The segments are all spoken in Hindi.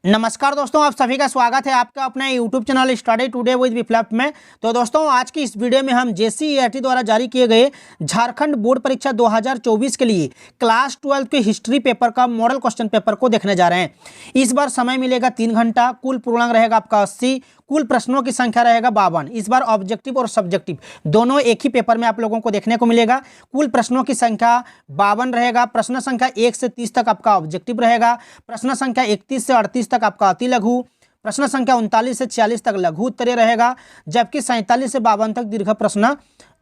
नमस्कार दोस्तों, आप सभी का स्वागत है आपका अपना YouTube channel study today with Viplav में। तो दोस्तों, आज की इस वीडियो में हम JCERT द्वारा जारी किए गए झारखंड बोर्ड परीक्षा 2024 के लिए क्लास 12 के हिस्ट्री पेपर का मॉडल क्वेश्चन पेपर को देखने जा रहे हैं। इस बार समय मिलेगा 3 घंटा, कुल पूर्णांक रहेगा आपका 80, कुल प्रश्नों की संख्या रहेगा 52। इस बार ऑब्जेक्टिव और सब्जेक्टिव दोनों एक ही पेपर में आप लोगों को देखने को मिलेगा। कुल प्रश्नों की संख्या 52 रहेगा। प्रश्न संख्या 1 से 30 तक आपका ऑब्जेक्टिव रहेगा। प्रश्न संख्या 31 से 38 तक आपका अति लघु, प्रश्न संख्या 39 से 46 तक लघु उत्तरीय रहेगा, जबकि 47 से 52 तक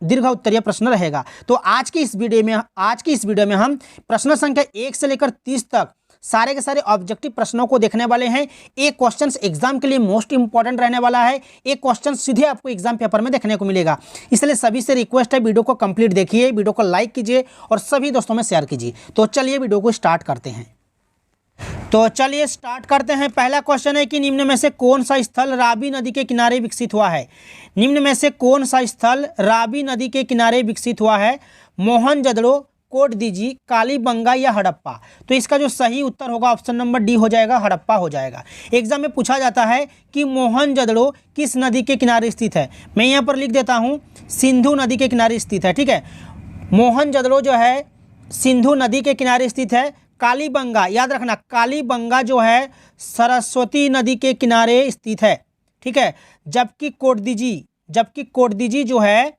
दीर्घ उत्तरीय प्रश्न रहेगा। तो आज की इस वीडियो में हम प्रश्न संख्या 1 से लेकर 30 तक सारे के सारे ऑब्जेक्टिव प्रश्नों को देखने वाले हैं। एक क्वेश्चन एग्जाम के लिए मोस्ट इंपॉर्टेंट रहने वाला है, एक क्वेश्चन सीधे आपको एग्जाम पेपर में देखने को मिलेगा। इसलिए सभी से रिक्वेस्ट है, वीडियो को कंप्लीट देखिए, वीडियो को लाइक कीजिए और सभी दोस्तों में शेयर कीजिए। तो चलिए वीडियो को स्टार्ट करते हैं। पहला क्वेश्चन है कि निम्न में से कौन सा स्थल रावी नदी के किनारे विकसित हुआ है। निम्न में से कौन सा स्थल रावी नदी के किनारे विकसित हुआ है? मोहनजोदड़ो, कोटदीजी, कालीबंगा या हड़प्पा? तो इसका जो सही उत्तर होगा ऑप्शन नंबर डी हो जाएगा, हड़प्पा हो जाएगा। एग्जाम में पूछा जाता है कि मोहनजोदड़ो किस नदी के किनारे स्थित है। मैं यहाँ पर लिख देता हूँ, सिंधु नदी के किनारे स्थित है। ठीक है, मोहनजोदड़ो जो है सिंधु नदी के किनारे स्थित है। कालीबंगा, याद रखना, कालीबंगा जो है सरस्वती नदी के किनारे स्थित है। ठीक है, जबकि कोटदीजी जो है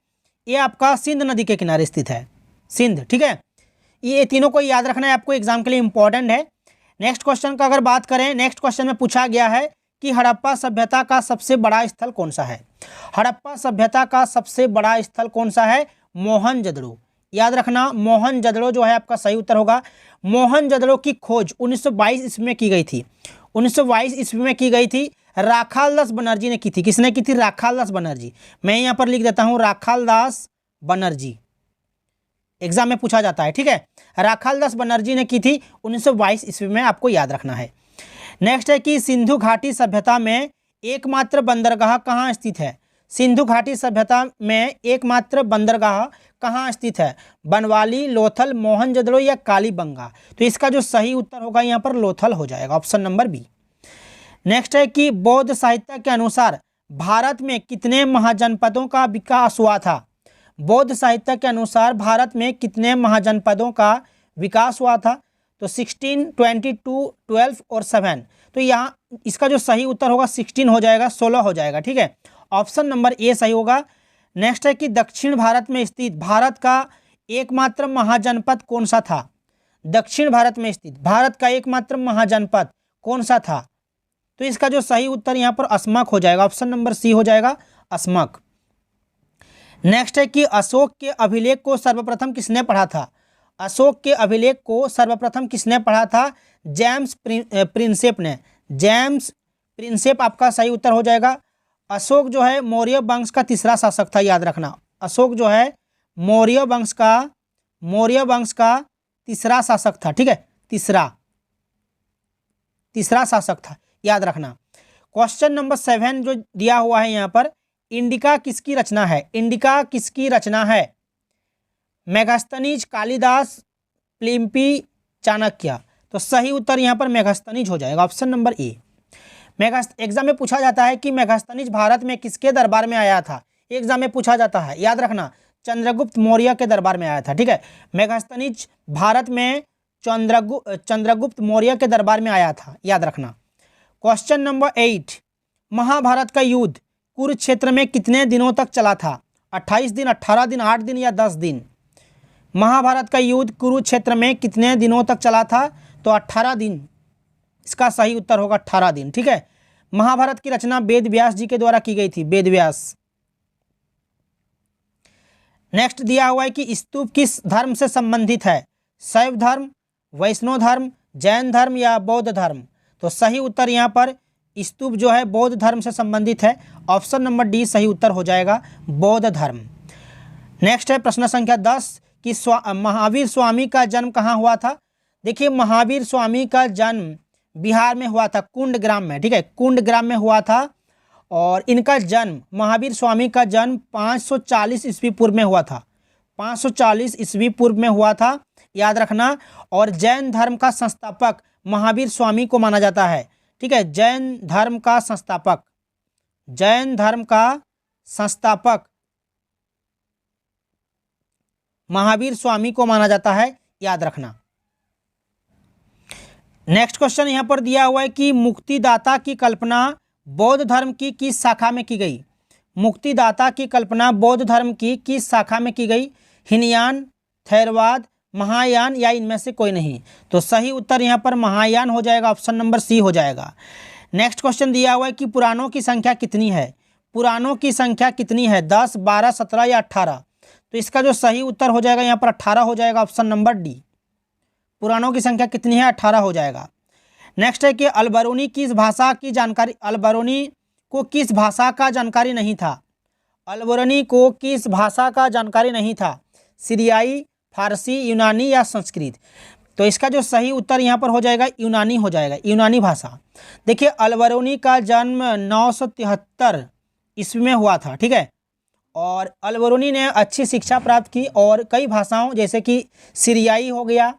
ये आपका सिंध नदी के किनारे स्थित है, सिंध। ठीक है, ये तीनों को याद रखना है आपको, एग्जाम के लिए इंपॉर्टेंट है। नेक्स्ट क्वेश्चन का अगर बात करें, नेक्स्ट क्वेश्चन में पूछा गया है कि हड़प्पा सभ्यता का सबसे बड़ा स्थल कौन सा है। हड़प्पा सभ्यता का सबसे बड़ा स्थल कौन सा है? मोहनजोदड़ो। याद रखना, मोहनजोदड़ो जो है आपका सही उत्तर होगा। मोहनजोदड़ो की खोज 1922 ईस्वी में की गई थी। 1922 ईस्वी में की गई थी। राखालदास बनर्जी ने की थी। किसने की थी? राखालदास बनर्जी। मैं यहाँ पर लिख देता हूँ, राखालदास बनर्जी। एग्जाम में पूछा जाता है। ठीक है, राखालदास बनर्जी ने की थी 1922 ईस्वी में, आपको याद रखना है। नेक्स्ट है कि सिंधु घाटी सभ्यता में एकमात्र बंदरगाह कहाँ स्थित है। सिंधु घाटी सभ्यता में एकमात्र बंदरगाह कहाँ स्थित है? बनवाली, लोथल, मोहनजोदड़ो या कालीबंगा? तो इसका जो सही उत्तर होगा यहाँ पर लोथल हो जाएगा, ऑप्शन नंबर बी। नेक्स्ट है कि बौद्ध साहित्य के अनुसार भारत में कितने महाजनपदों का विकास हुआ था। बौद्ध साहित्य के अनुसार भारत में कितने महाजनपदों का विकास हुआ था? तो 16, 22, 12 और 7। तो यहाँ इसका जो सही उत्तर होगा 16 हो जाएगा, 16 हो जाएगा। ठीक है, ऑप्शन नंबर ए सही होगा। नेक्स्ट है कि दक्षिण भारत में स्थित भारत का एकमात्र महाजनपद कौन सा था। दक्षिण भारत में स्थित भारत का एकमात्र महाजनपद कौन सा था? तो इसका जो सही उत्तर यहाँ पर अस्मक हो जाएगा, ऑप्शन नंबर सी हो जाएगा, अस्मक। नेक्स्ट है कि अशोक के अभिलेख को सर्वप्रथम किसने पढ़ा था। अशोक के अभिलेख को सर्वप्रथम किसने पढ़ा था? जेम्स प्रिंसेप ने। जेम्स प्रिंसेप आपका सही उत्तर हो जाएगा। अशोक जो है मौर्य वंश का तीसरा शासक था, याद रखना। अशोक जो है मौर्य वंश का तीसरा शासक था। ठीक है, तीसरा शासक था, याद रखना। क्वेश्चन नंबर 7 जो दिया हुआ है यहाँ पर, इंडिका किसकी रचना है। इंडिका किसकी रचना है? मेगास्थनीज, कालिदास, प्लिम्पी, चाणक्य? तो सही उत्तर यहाँ पर मेगास्थनीज हो जाएगा, ऑप्शन नंबर ए। एग्जाम में पूछा जाता है कि मेगास्थनीज भारत में किसके दरबार में आया था। एग्जाम में पूछा जाता है, याद रखना, चंद्रगुप्त मौर्य के दरबार में आया था। ठीक है, मेगास्थनीज भारत में चंद्रगुप्त मौर्य के दरबार में आया था, याद रखना। क्वेश्चन नंबर 8, महाभारत का युद्ध कुरुक्षेत्र में कितने दिनों तक चला था? 28 दिन, 18 दिन, 8 दिन या 10 दिन? महाभारत का युद्ध कुरुक्षेत्र में कितने दिनों तक चला था? तो 18 दिन। इसका सही उत्तर होगा 18 दिन। ठीक है, महाभारत की रचना वेद व्यास जी के द्वारा की गई थी, वेद व्यास। नेक्स्ट दिया हुआ है कि स्तूप किस धर्म से संबंधित है। शैव धर्म, वैष्णव धर्म, जैन धर्म या बौद्ध धर्म? तो सही उत्तर यहाँ पर स्तूप जो है बौद्ध धर्म से संबंधित है, ऑप्शन नंबर डी सही उत्तर हो जाएगा, बौद्ध धर्म। नेक्स्ट है प्रश्न संख्या 10 कि महावीर स्वामी का जन्म कहाँ हुआ था। देखिए, महावीर स्वामी का जन्म बिहार में हुआ था, कुंड ग्राम में। ठीक है, कुंड ग्राम में हुआ था। और इनका जन्म, महावीर स्वामी का जन्म 540 ईस्वी पूर्व में हुआ था। 540 ईस्वी पूर्व में हुआ था, याद रखना। और जैन धर्म का संस्थापक महावीर स्वामी को माना जाता है। ठीक है, जैन धर्म का संस्थापक, जैन धर्म का संस्थापक महावीर स्वामी को माना जाता है, याद रखना। नेक्स्ट क्वेश्चन यहां पर दिया हुआ है कि मुक्तिदाता की कल्पना बौद्ध धर्म की किस शाखा में की गई? मुक्तिदाता की कल्पना बौद्ध धर्म की किस शाखा में की गई? हीनयान, थेरवाद, महायान या इनमें से कोई नहीं? तो सही उत्तर यहाँ पर महायान हो जाएगा, ऑप्शन नंबर सी हो जाएगा। नेक्स्ट क्वेश्चन दिया हुआ है कि पुराणों की संख्या कितनी है? पुराणों की संख्या कितनी है? 10, 12, 17 या 18? तो इसका जो सही उत्तर हो जाएगा यहाँ पर 18 हो जाएगा, ऑप्शन नंबर डी। पुराणों की संख्या कितनी है? 18 हो जाएगा। नेक्स्ट है कि अलबरूनी किस भाषा की जानकारी, अलबरूनी को किस भाषा का जानकारी नहीं था? अलबरूनी को किस भाषा का जानकारी नहीं था? सीरियाई, फारसी, यूनानी या संस्कृत? तो इसका जो सही उत्तर यहाँ पर हो जाएगा यूनानी हो जाएगा, यूनानी भाषा। देखिए अलबरूनी का जन्म 973 ईस्वी में हुआ था, ठीक है, और अलबरूनी ने अच्छी शिक्षा प्राप्त की और कई भाषाओं जैसे कि सीरियाई हो गया,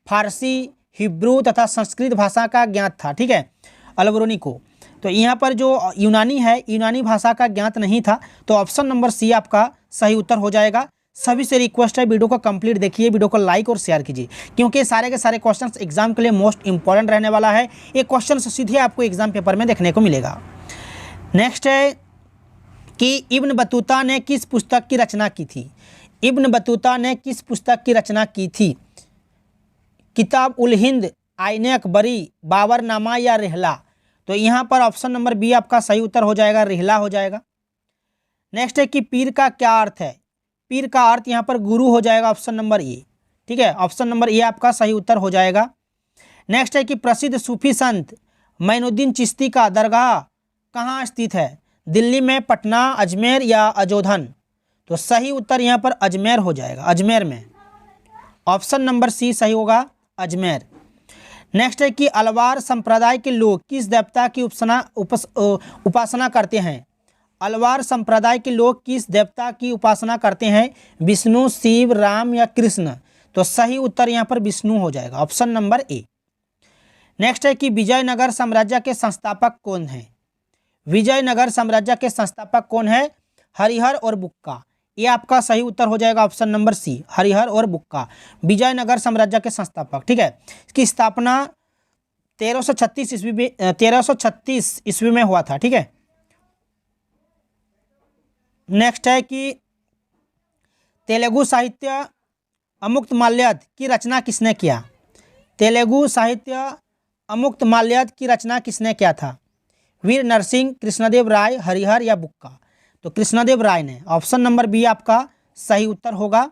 फारसी, हिब्रू तथा संस्कृत भाषा का ज्ञात था, ठीक है, अलबरूनी को। तो यहाँ पर जो यूनानी है, यूनानी भाषा का ज्ञात नहीं था, तो ऑप्शन नंबर सी आपका सही उत्तर हो जाएगा। सभी से रिक्वेस्ट है वीडियो को कंप्लीट देखिए, वीडियो को लाइक और शेयर कीजिए, क्योंकि सारे के सारे क्वेश्चंस एग्जाम के लिए मोस्ट इंपॉर्टेंट रहने वाला है। ये क्वेश्चन सीधे आपको एग्जाम पेपर में देखने को मिलेगा। नेक्स्ट है कि इब्न बतूता ने किस पुस्तक की रचना की थी? इब्न बतूता ने किस पुस्तक की रचना की थी? किताब उल हिंद, आईने अकबरी, बाबरनामा या रिहला? तो यहाँ पर ऑप्शन नंबर बी आपका सही उत्तर हो जाएगा, रिहला हो जाएगा। नेक्स्ट है कि पीर का क्या अर्थ है? पीर का अर्थ यहाँ पर गुरु हो जाएगा, ऑप्शन नंबर ए, ठीक है, ऑप्शन नंबर ए आपका सही उत्तर हो जाएगा। नेक्स्ट है कि प्रसिद्ध सूफी संत मोइनुद्दीन चिश्ती का दरगाह कहाँ स्थित है? दिल्ली में, पटना, अजमेर या अजोधन? तो सही उत्तर यहाँ पर अजमेर हो जाएगा, अजमेर में, ऑप्शन नंबर सी सही होगा, अजमेर। नेक्स्ट है कि अलवार संप्रदाय के लोग किस देवता की उपासना करते हैं? अलवार संप्रदाय के लोग किस देवता की उपासना करते हैं? विष्णु, शिव, राम या कृष्ण? तो सही उत्तर यहाँ पर विष्णु हो जाएगा, ऑप्शन नंबर ए। नेक्स्ट है कि विजयनगर साम्राज्य के संस्थापक कौन हैं? विजयनगर साम्राज्य के संस्थापक कौन है? हरिहर और बुक्का? ये आपका सही उत्तर हो जाएगा, ऑप्शन नंबर सी, हरिहर और बुक्का, विजयनगर साम्राज्य के संस्थापक, ठीक है। इसकी स्थापना 1336 ईस्वी में हुआ था, ठीक है। नेक्स्ट है कि तेलुगु साहित्य अमुक्तमाल्यद की रचना किसने किया? तेलुगु साहित्य अमुक्तमाल्यद की रचना किसने किया था? वीर नरसिंह, कृष्णदेव राय, हरिहर या बुक्का? तो कृष्णदेव राय ने, ऑप्शन नंबर बी आपका सही उत्तर होगा।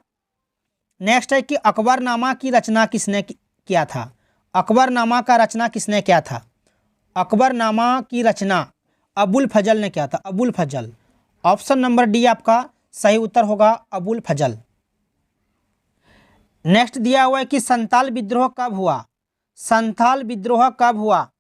नेक्स्ट है कि अकबरनामा की रचना किसने किया था? अकबरनामा का रचना किसने किया था? अकबरनामा की रचना अबुल फजल ने किया था, अबुल फजल, ऑप्शन नंबर डी आपका सही उत्तर होगा, अबुल फजल। नेक्स्ट दिया हुआ है कि संथाल विद्रोह कब हुआ? संथाल विद्रोह कब हुआ?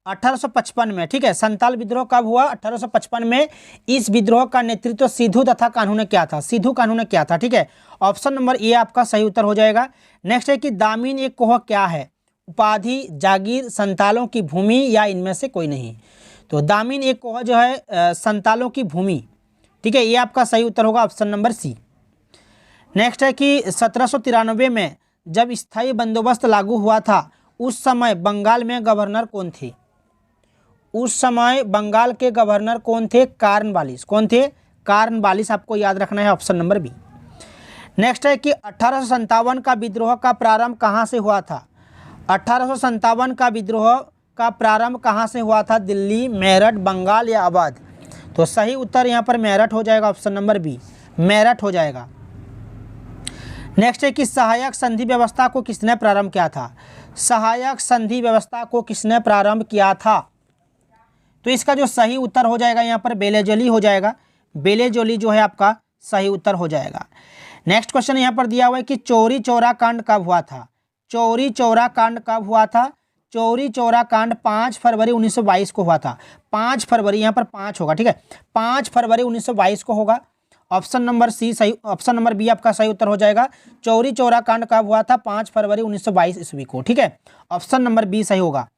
1855 में, ठीक है। संथाल विद्रोह कब हुआ? 1855 में। इस विद्रोह का नेतृत्व सिद्धू तथा कान्हू ने किया था, सिद्धू कान्हू ने किया था, ठीक है, ऑप्शन नंबर ए आपका सही उत्तर हो जाएगा। नेक्स्ट है कि दामिन एक कोह क्या है? उपाधि, जागीर, संतालों की भूमि या इनमें से कोई नहीं? तो दामिन एक कोह जो है संतालों की भूमि, ठीक है, ये आपका सही उत्तर होगा, ऑप्शन नंबर सी। नेक्स्ट है कि 1793 में जब स्थायी बंदोबस्त लागू हुआ था उस समय बंगाल में गवर्नर कौन थे? उस समय बंगाल के गवर्नर कौन थे? कार्नवालिस। कौन थे? कार्नवालिस, आपको याद रखना है, ऑप्शन नंबर बी। नेक्स्ट है कि 1857 का विद्रोह का प्रारंभ कहाँ से हुआ था? 1857 का विद्रोह का प्रारंभ कहाँ से हुआ था? दिल्ली, मेरठ, बंगाल या अवध? तो सही उत्तर यहाँ पर मेरठ हो जाएगा, ऑप्शन नंबर बी, मेरठ हो जाएगा। नेक्स्ट है कि सहायक संधि व्यवस्था को किसने प्रारंभ किया था? सहायक संधि व्यवस्था को किसने प्रारंभ किया था? तो इसका जो सही उत्तर हो जाएगा यहाँ पर बेलेजोली हो जाएगा, बेलेजोली जो है आपका सही उत्तर हो जाएगा। नेक्स्ट क्वेश्चन यहाँ पर दिया हुआ है कि चौरी चौरा कांड कब हुआ था? चौरी चौरा कांड कब हुआ था? चौरी चौरा कांड 5 फरवरी 1922 को हुआ था। 5 फरवरी, यहाँ पर 5 होगा, ठीक है, 5 फरवरी 1922 को होगा, ऑप्शन नंबर सी सही, ऑप्शन नंबर बी आपका सही उत्तर हो जाएगा। चौरी चौरा कांड कब हुआ था? 5 फरवरी 1922 ईस्वी को, ठीक है, ऑप्शन नंबर बी सही होगा।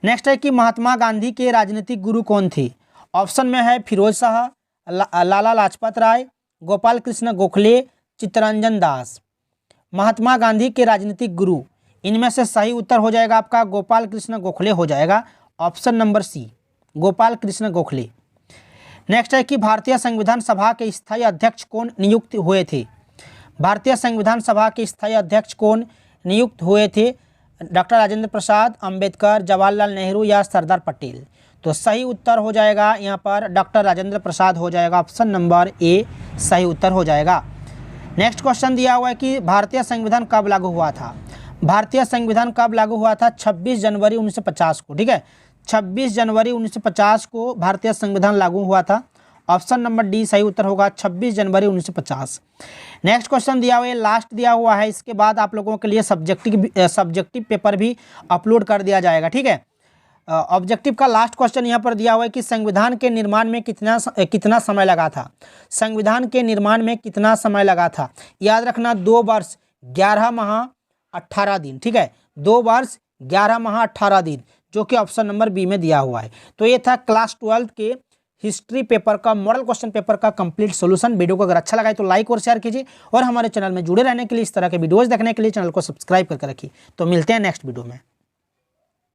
नेक्स्ट है कि महात्मा गांधी के राजनीतिक गुरु कौन थे? ऑप्शन में है फिरोज शाह, लाला लाजपत राय, गोपाल कृष्ण गोखले, चित्तरंजन दास। महात्मा गांधी के राजनीतिक गुरु, इनमें से सही उत्तर हो जाएगा आपका गोपाल कृष्ण गोखले हो जाएगा, option number C, Gopal Krishna Gokhale. Next है कि भारतीय संविधान सभा के स्थायी अध्यक्ष कौन नियुक्त हुए थे? भारतीय संविधान सभा के स्थायी अध्यक्ष कौन नियुक्त हुए थे? डॉक्टर राजेंद्र प्रसाद, अंबेडकर, जवाहरलाल नेहरू या सरदार पटेल। तो सही उत्तर हो जाएगा यहाँ पर डॉक्टर राजेंद्र प्रसाद हो जाएगा, ऑप्शन नंबर ए सही उत्तर हो जाएगा। नेक्स्ट क्वेश्चन दिया हुआ है कि भारतीय संविधान कब लागू हुआ था? भारतीय संविधान कब लागू हुआ था? 26 जनवरी 1950 को, ठीक है, 26 जनवरी 1950 को भारतीय संविधान लागू हुआ था, ऑप्शन नंबर डी सही उत्तर होगा, 26 जनवरी 1950। नेक्स्ट क्वेश्चन दिया हुआ है, लास्ट दिया हुआ है, इसके बाद आप लोगों के लिए सब्जेक्टिव पेपर भी अपलोड कर दिया जाएगा, ठीक है। ऑब्जेक्टिव का लास्ट क्वेश्चन यहाँ पर दिया हुआ है कि संविधान के निर्माण में कितना समय लगा था? संविधान के निर्माण में कितना समय लगा था? याद रखना 2 वर्ष 11 माह 18 दिन, ठीक है, 2 वर्ष 11 माह 18 दिन, जो कि ऑप्शन नंबर बी में दिया हुआ है। तो ये था क्लास 12 के हिस्ट्री पेपर का मॉडल क्वेश्चन पेपर का कंप्लीट सॉल्यूशन। वीडियो को अगर अच्छा लगा है तो लाइक और शेयर कीजिए, और हमारे चैनल में जुड़े रहने के लिए, इस तरह के वीडियोस देखने के लिए चैनल को सब्सक्राइब करके रखिए। तो मिलते हैं नेक्स्ट वीडियो में।